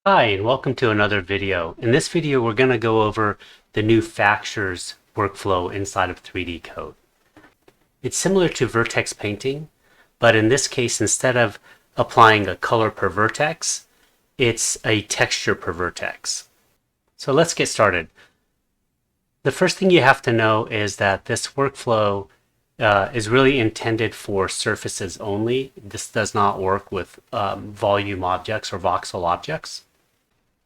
Hi, and welcome to another video. In this video, we're going to go over the new Factures workflow inside of 3D Code. It's similar to vertex painting, but in this case, instead of applying a color per vertex, it's a texture per vertex. So let's get started. The first thing you have to know is that this workflow is really intended for surfaces only. This does not work with volume objects or voxel objects.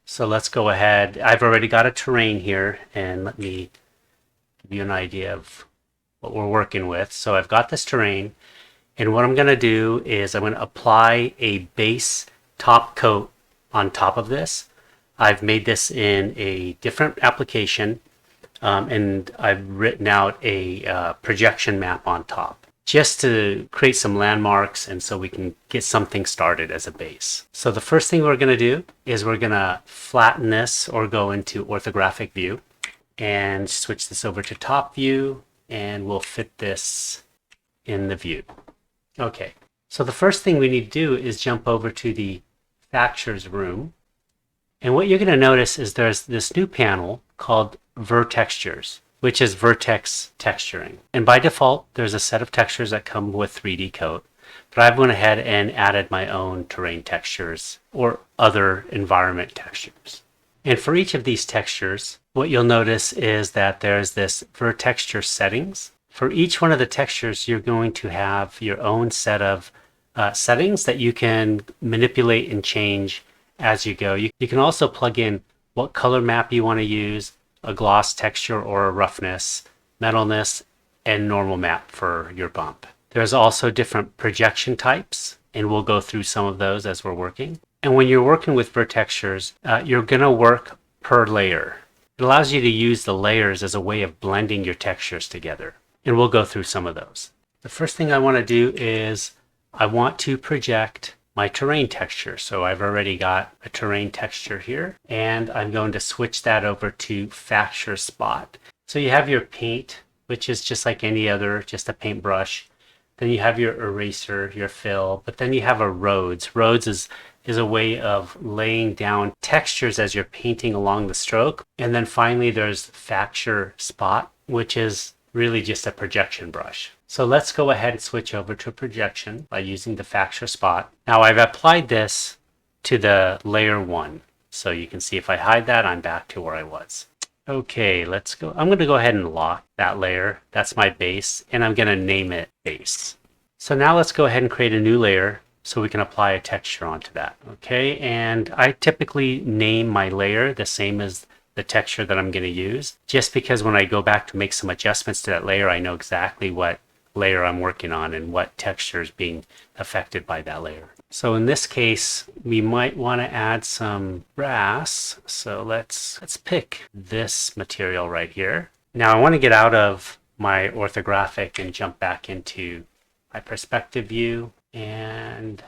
So let's go ahead. I've already got a terrain here, and let me give you an idea of what we're working with. So I've got this terrain, and what I'm going to do is I'm going to apply a base top coat on top of this. I've made this in a different application, and I've written out a projection map on top, just to create some landmarks and so we can get something started as a base. So the first thing we're going to do is we're going to flatten this or go into orthographic view and switch this over to top view, and we'll fit this in the view. Okay, so the first thing we need to do is jump over to the Factures room. And what you're going to notice is there's this new panel called Vertextures, which is vertex texturing. And by default, there's a set of textures that come with 3D Code. But I've went ahead and added my own terrain textures or other environment textures. And for each of these textures, what you'll notice is that there's this vertexture settings. For each one of the textures, you're going to have your own set of settings that you can manipulate and change as you go. You can also plug in what color map you want to use, a gloss texture or a roughness, metalness, and normal map for your bump. There's also different projection types, and we'll go through some of those as we're working. And when you're working with vertextures, you're going to work per layer. It allows you to use the layers as a way of blending your textures together, and we'll go through some of those. The first thing I want to do is I want to project my terrain texture. So I've already got a terrain texture here, and I'm going to switch that over to Facture Spot. So you have your paint, which is just like any other, just a paintbrush. Then you have your eraser, your fill, but then you have a roads. Roads is a way of laying down textures as you're painting along the stroke. And then finally there's Facture Spot, which is really just a projection brush. So let's go ahead and switch over to projection by using the Facture Spot. Now I've applied this to the layer 1. So you can see if I hide that, I'm back to where I was. Okay, let's go. I'm going to go ahead and lock that layer. That's my base, and I'm going to name it base. So now let's go ahead and create a new layer so we can apply a texture onto that. Okay, and I typically name my layer the same as the texture that I'm going to use, just because when I go back to make some adjustments to that layer, I know exactly what layer I'm working on and what texture is being affected by that layer. So in this case, we might want to add some brass. So let's pick this material right here. Now I want to get out of my orthographic and jump back into my perspective view, and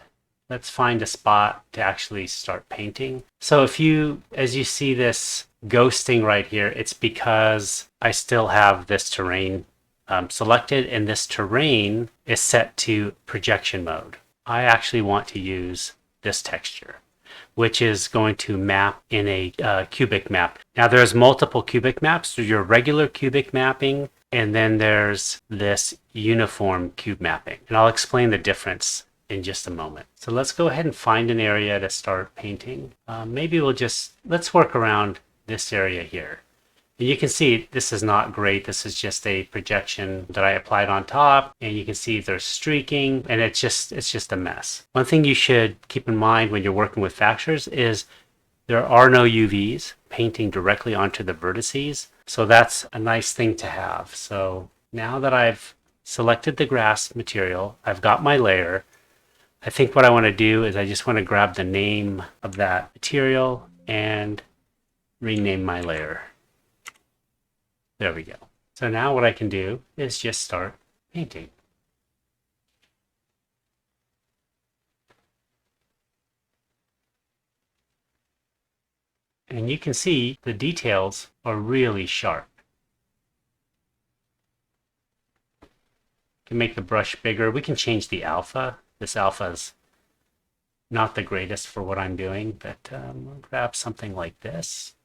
let's find a spot to actually start painting. So as you see this ghosting right here, it's because I still have this terrain selected, and this terrain is set to projection mode. I actually want to use this texture, which is going to map in a cubic map. Now there's multiple cubic maps. There's your regular cubic mapping, and then there's this uniform cube mapping. And I'll explain the difference in just a moment. So let's go ahead and find an area to start painting. Maybe let's work around this area here. And you can see this is not great. This is just a projection that I applied on top, and you can see there's streaking, and it's just a mess. One thing you should keep in mind when you're working with Factures is there are no UVs painting directly onto the vertices, so that's a nice thing to have. So now that I've selected the grass material, I've got my layer. I think what I want to do is I just want to grab the name of that material and rename my layer. There we go. So now what I can do is just start painting. And you can see the details are really sharp. We can make the brush bigger. We can change the alpha. This alpha is Not the greatest for what I'm doing, but I'll grab something like this.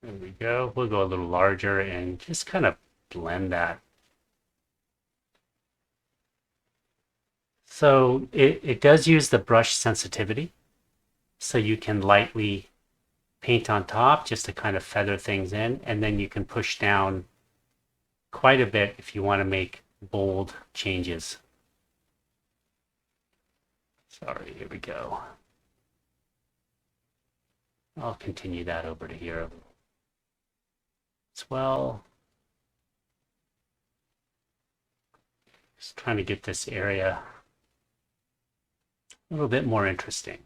There we go. We'll go a little larger and just kind of blend that. So it does use the brush sensitivity. So you can lightly paint on top just to kind of feather things in. And then you can push down quite a bit if you want to make bold changes. Sorry, here we go. I'll continue that over to here as well. Just trying to get this area a little bit more interesting.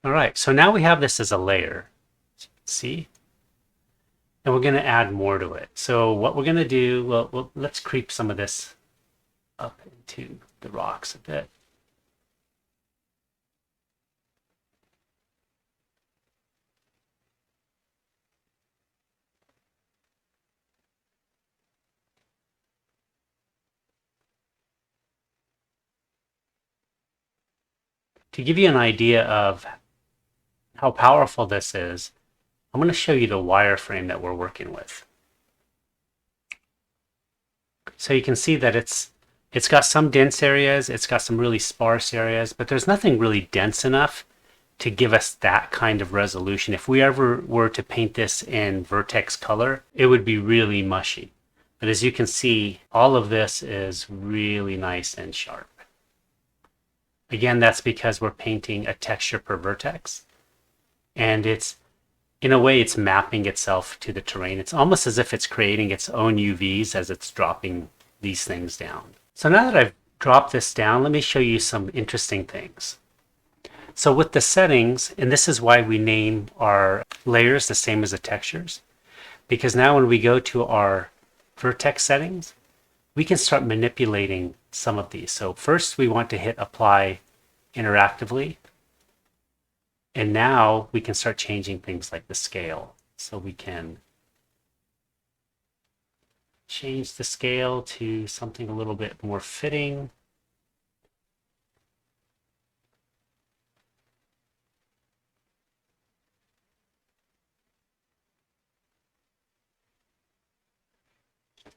All right, so now we have this as a layer, as you can see, and we're going to add more to it. So what we're going to do, well, let's creep some of this up into the rocks a bit. To give you an idea of how powerful this is, I'm going to show you the wireframe that we're working with. So you can see that it's got some dense areas, it's got some really sparse areas, but there's nothing really dense enough to give us that kind of resolution. If we ever were to paint this in Vertex color, it would be really mushy. But as you can see, all of this is really nice and sharp. Again, that's because we're painting a texture per vertex. And it's, in a way, it's mapping itself to the terrain. It's almost as if it's creating its own UVs as it's dropping these things down. So now that I've dropped this down, let me show you some interesting things. So with the settings, and this is why we name our layers the same as the textures, because now when we go to our vertex settings, we can start manipulating some of these. So first we want to hit apply interactively. And now we can start changing things like the scale. So we can change the scale to something a little bit more fitting.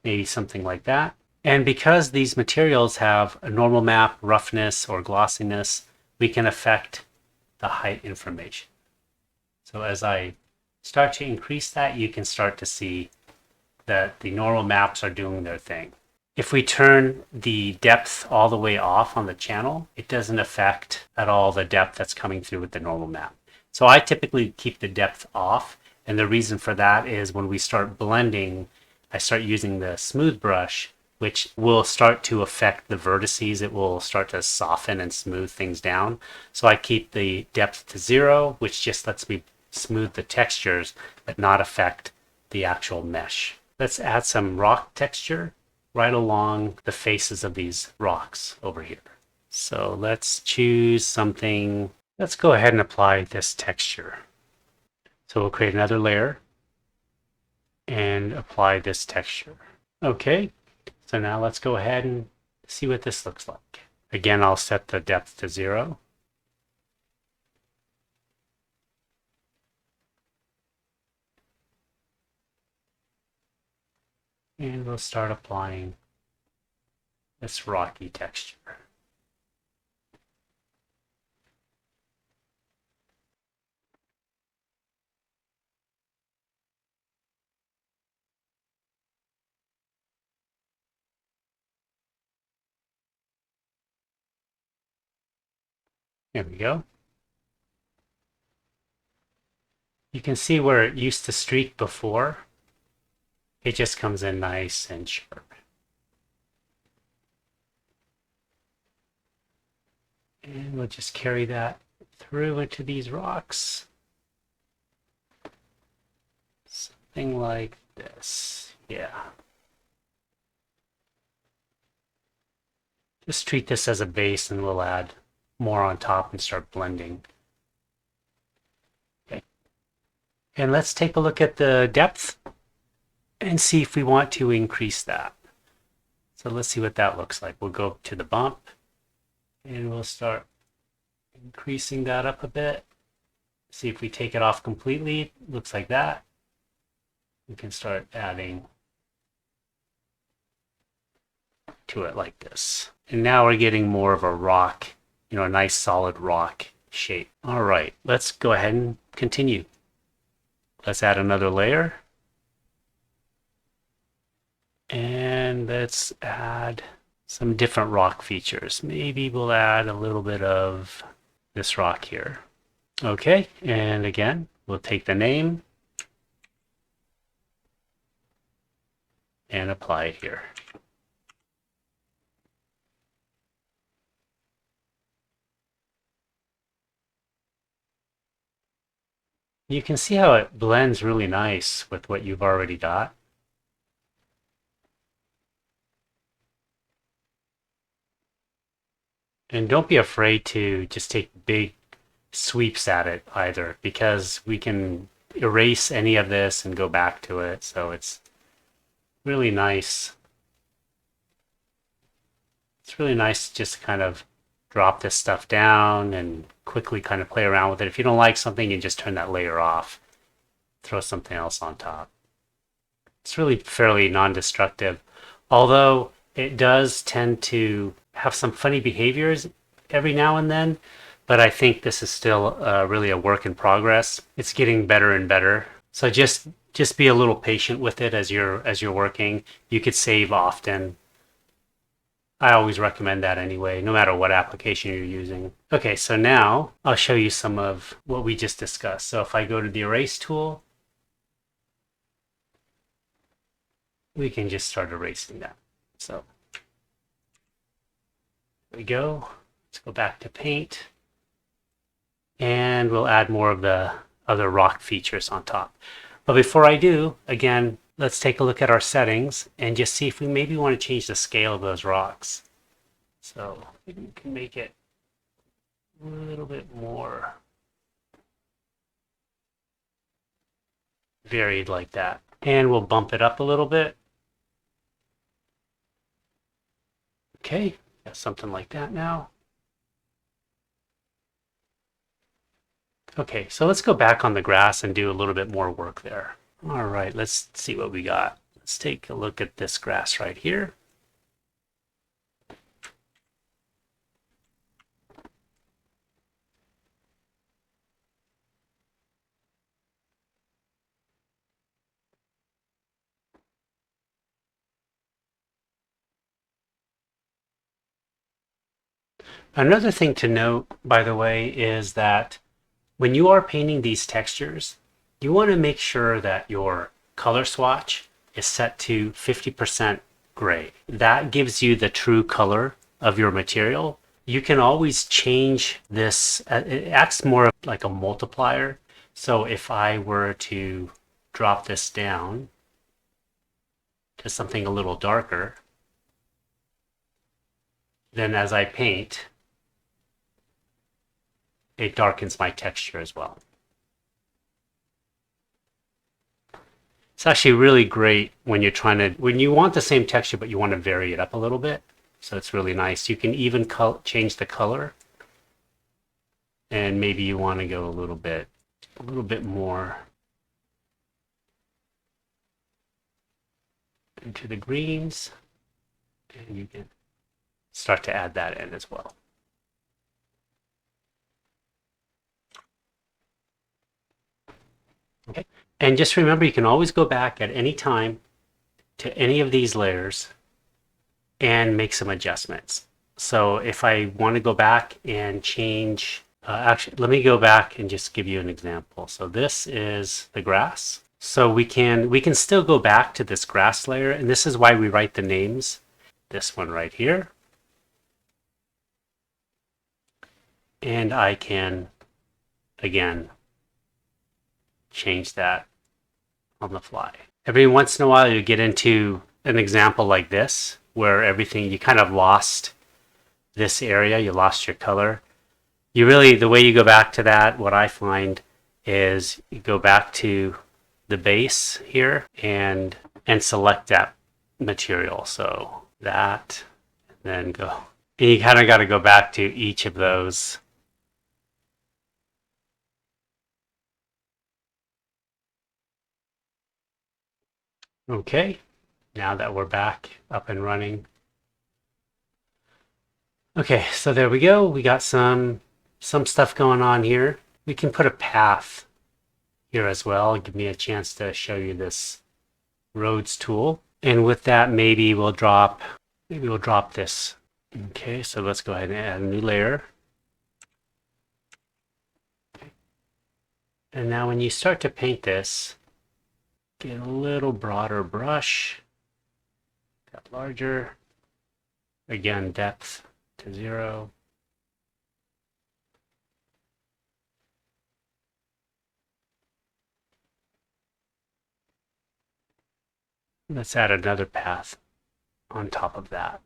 Maybe something like that. And because these materials have a normal map, roughness, or glossiness, we can affect the height information. So as I start to increase that, you can start to see that the normal maps are doing their thing. If we turn the depth all the way off on the channel, it doesn't affect at all the depth that's coming through with the normal map. So I typically keep the depth off, and the reason for that is when we start blending, I start using the smooth brush, which will start to affect the vertices. It will start to soften and smooth things down. So I keep the depth to 0, which just lets me smooth the textures, but not affect the actual mesh. Let's add some rock texture right along the faces of these rocks over here. So let's choose something. Let's go ahead and apply this texture. So we'll create another layer and apply this texture. Okay, so now let's go ahead and see what this looks like. Again, I'll set the depth to 0. And we'll start applying this rocky texture. There we go. You can see where it used to streak before. It just comes in nice and sharp. And we'll just carry that through into these rocks. Something like this. Yeah. Just treat this as a base and we'll add more on top and start blending. Okay. And let's take a look at the depth and see if we want to increase that. So let's see what that looks like. We'll go to the bump and we'll start increasing that up a bit. See if we take it off completely. It looks like that. We can start adding to it like this. And now we're getting more of a rock, a nice solid rock shape. All right, let's go ahead and continue. Let's add another layer. And let's add some different rock features. Maybe we'll add a little bit of this rock here. Okay, and again, we'll take the name and apply it here. You can see how it blends really nice with what you've already got. And don't be afraid to just take big sweeps at it either, because we can erase any of this and go back to it. So it's really nice. It's really nice to just kind of drop this stuff down and quickly kind of play around with it. If you don't like something, you just turn that layer off, throw something else on top. It's really fairly non-destructive, although it does tend to have some funny behaviors every now and then, but I think this is still really a work in progress. It's getting better and better. So just be a little patient with it as you're working. You could save often. I always recommend that anyway, no matter what application you're using. Okay, so now I'll show you some of what we just discussed. So if I go to the erase tool, we can just start erasing that. So there we go. Let's go back to paint. And we'll add more of the other rock features on top. But before I do, again, let's take a look at our settings and just see if we maybe want to change the scale of those rocks. So maybe we can make it a little bit more varied like that. And we'll bump it up a little bit. Okay, got something like that now. Okay, so let's go back on the grass and do a little bit more work there. All right, let's see what we got. Let's take a look at this grass right here. Another thing to note, by the way, is that when you are painting these textures, you want to make sure that your color swatch is set to 50% gray. That gives you the true color of your material. You can always change this. It acts more like a multiplier. So if I were to drop this down to something a little darker, then as I paint, it darkens my texture as well. It's actually really great when when you want the same texture, but you want to vary it up a little bit. So it's really nice. You can even change the color. And maybe you want to go a little bit more into the greens. And you can start to add that in as well. Okay, and just remember, you can always go back at any time to any of these layers and make some adjustments. So if I want to go back and change, actually, let me go back and just give you an example. So this is the grass. So we can still go back to this grass layer, and this is why we write the names. This one right here. And I can, again, change that on the fly. Every once in a while you get into an example like this where everything, you kind of lost this area, you lost your color. You really, the way you go back to that, what I find is you go back to the base here and select that material. So that, and then go. And you kind of got to go back to each of those. Okay, now that we're back up and running. Okay, so there we go. We got some stuff going on here. We can put a path here as well. Give me a chance to show you this roads tool. And with that, maybe we'll drop this. Okay, so let's go ahead and add a new layer. Okay. And now when you start to paint this, get a little broader brush, got larger, again, depth to 0. Let's add another path on top of that.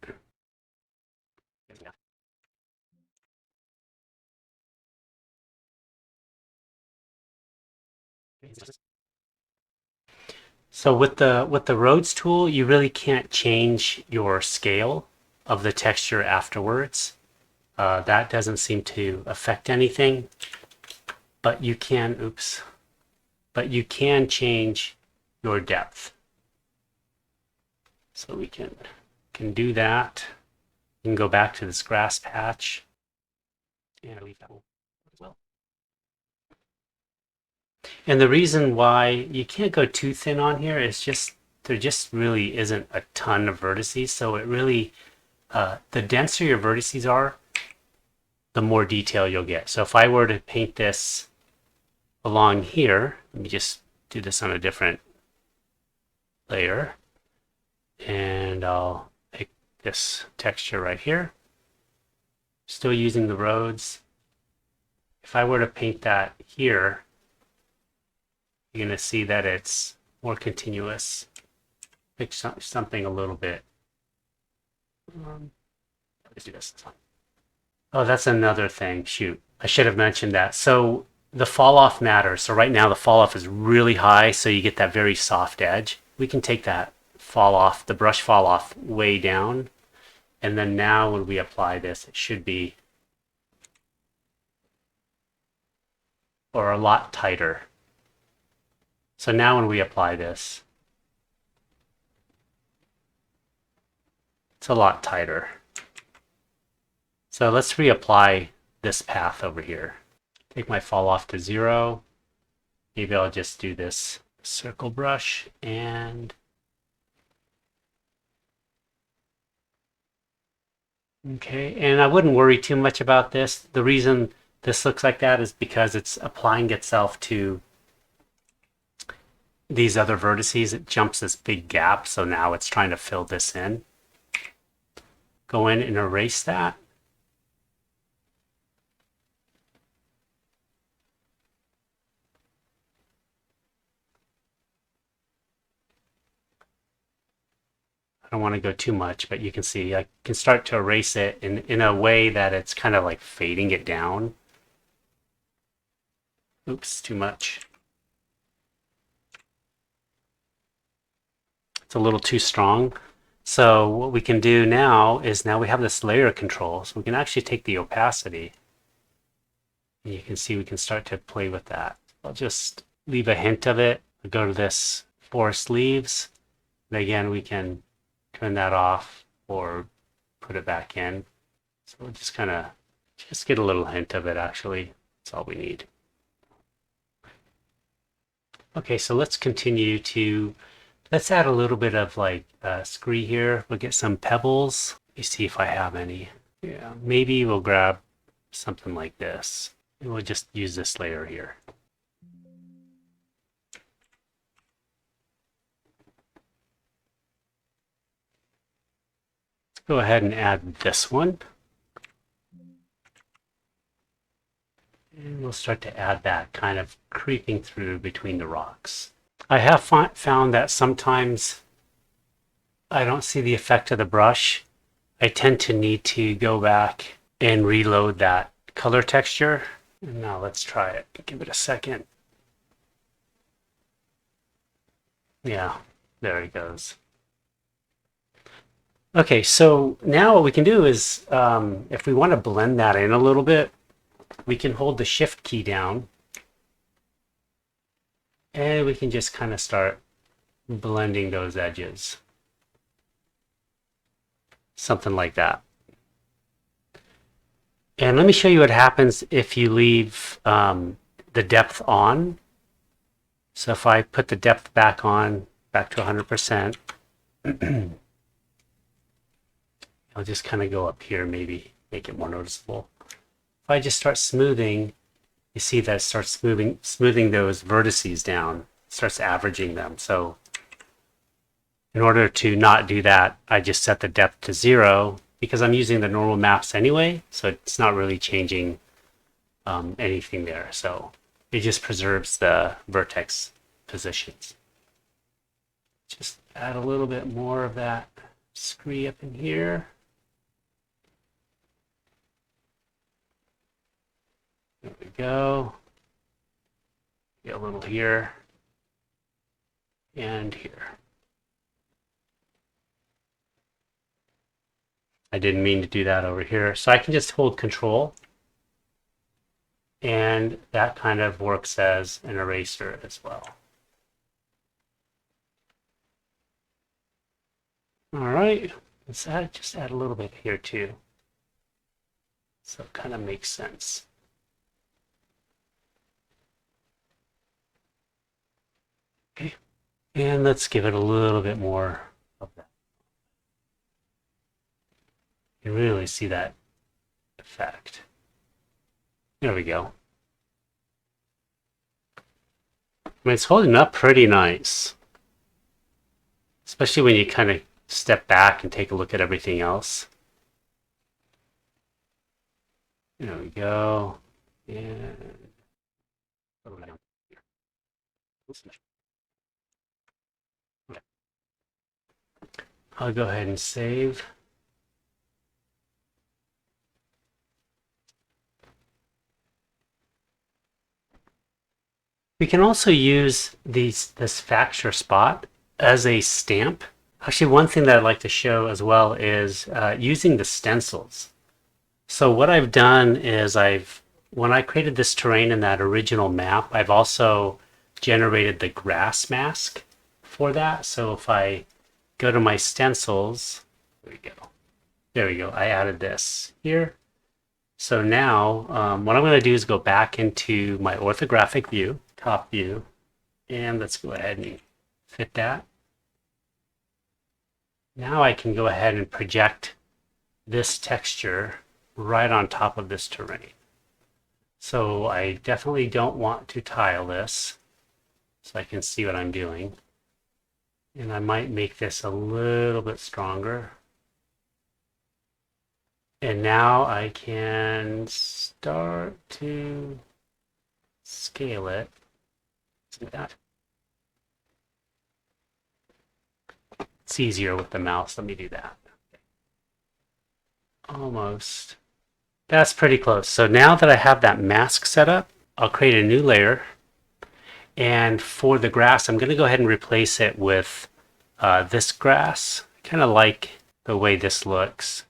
So with the roads tool, you really can't change your scale of the texture afterwards. That doesn't seem to affect anything, but you can, but you can change your depth. So we can do that. You can go back to this grass patch and leave that as well. And the reason why you can't go too thin on here is just there just really isn't a ton of vertices. So it really, the denser your vertices are, the more detail you'll get. So if I were to paint this along here, let me just do this on a different layer. And I'll pick this texture right here. Still using the roads. If I were to paint that here, you're going to see that it's more continuous. Pick something a little bit. Let's do this. Oh, that's another thing. Shoot, I should have mentioned that. So the fall off matters. So right now the fall off is really high, so you get that very soft edge. We can take that the brush fall off way down, and then now when we apply this, it should be or a lot tighter. So now when we apply this, it's a lot tighter. So let's reapply this path over here. Take my fall off to 0. Maybe I'll just do this circle brush and okay, and I wouldn't worry too much about this. The reason this looks like that is because it's applying itself to these other vertices. It jumps this big gap, so now it's trying to fill this in. Go in and erase that. I don't want to go too much, but you can see I can start to erase it in a way that it's kind of like fading it down. Oops, too much. It's a little too strong. So what we can do now is we have this layer control. So we can actually take the opacity. And you can see we can start to play with that. I'll just leave a hint of it. I'll go to this forest leaves. And again, we can turn that off or put it back in. So we'll just kind of get a little hint of it actually. That's all we need. Okay, so let's continue to, let's add a little bit of like scree here. We'll get some pebbles. Let me see if I have any. Yeah, maybe we'll grab something like this. And we'll just use this layer here. Go ahead and add this one. And we'll start to add that kind of creeping through between the rocks. I have found that sometimes I don't see the effect of the brush I tend to need to go back and reload that color texture. And now let's try it. Give it a second. Yeah, there it goes. Okay, so now what we can do is, if we want to blend that in a little bit, we can hold the Shift key down, and we can just kind of start blending those edges. Something like that. And let me show you what happens if you leave the depth on. So if I put the depth back on, back to 100%, I'll just kind of go up here, maybe make it more noticeable. If I just start smoothing, you see that it starts smoothing those vertices down, it starts averaging them. So in order to not do that, I just set the depth to 0 because I'm using the normal maps anyway, so it's not really changing anything there. So it just preserves the vertex positions. Just add a little bit more of that scree up in here. There we go. Get a little here and here. I didn't mean to do that over here. So I can just hold Control, and that kind of works as an eraser as well. All right, let's just add a little bit here too. So it kind of makes sense. Okay, and let's give it a little bit more of that. You really see that effect. There we go. I mean, it's holding up pretty nice, especially when you kind of step back and take a look at everything else. There we go. And I'll go ahead and save. We can also use this facture spot as a stamp. Actually, one thing that I'd like to show as well is using the stencils. So what I've done is when I created this terrain in that original map, I've also generated the grass mask for that. So if I go to my stencils, there we go. There we go. I added this here. So now what I'm going to do is go back into my orthographic view, top view, and let's go ahead and fit that. Now I can go ahead and project this texture right on top of this terrain. So I definitely don't want to tile this, so I can see what I'm doing. And I might make this a little bit stronger. And now I can start to scale it. See that? It's easier with the mouse. Let me do that. Almost. That's pretty close. So now that I have that mask set up, I'll create a new layer. And for the grass, I'm going to go ahead and replace it with this grass. I kind of like the way this looks.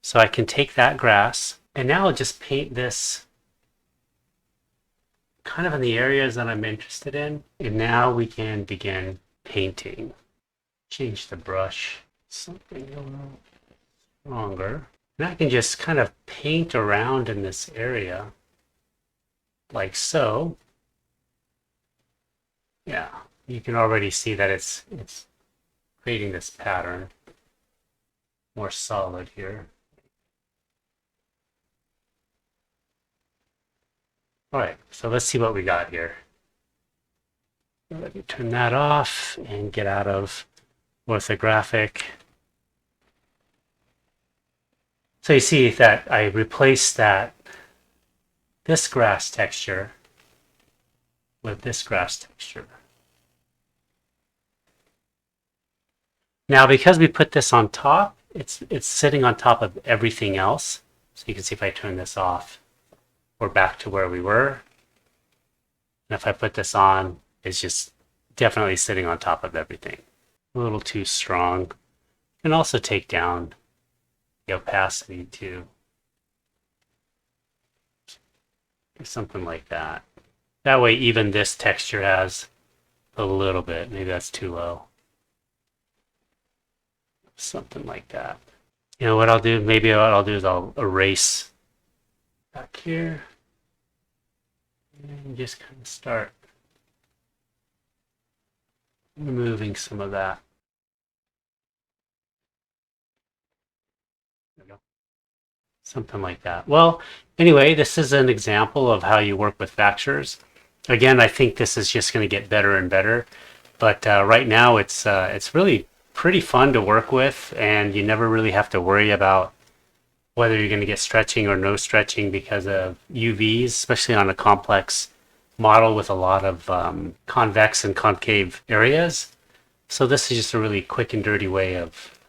So I can take that grass, and now I'll just paint this kind of in the areas that I'm interested in. And now we can begin painting. Change the brush, something a little stronger. And I can just kind of paint around in this area, like so. Yeah, you can already see that it's creating this pattern, more solid here. All right, so let's see what we got here. Let me turn that off and get out of orthographic. So you see that I replaced this grass texture with this grass texture. Now, because we put this on top, it's sitting on top of everything else. So you can see if I turn this off, we're back to where we were. And if I put this on, it's just definitely sitting on top of everything. A little too strong. And also take down the opacity too. Something like that. That way even this texture has a little bit. Maybe that's too low. Something like that. You know what I'll do? Maybe what I'll do is I'll erase back here and just kind of start removing some of that. There we go. Something like that. Well, anyway, this is an example of how you work with Factures. Again, I think this is just going to get better and better, but right now it's really pretty fun to work with, and you never really have to worry about whether you're going to get stretching or no stretching because of UVs, especially on a complex model with a lot of convex and concave areas. So this is just a really quick and dirty way of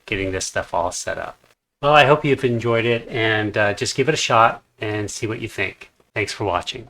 getting this stuff all set up. Well, I hope you've enjoyed it, and just give it a shot and see what you think. Thanks for watching.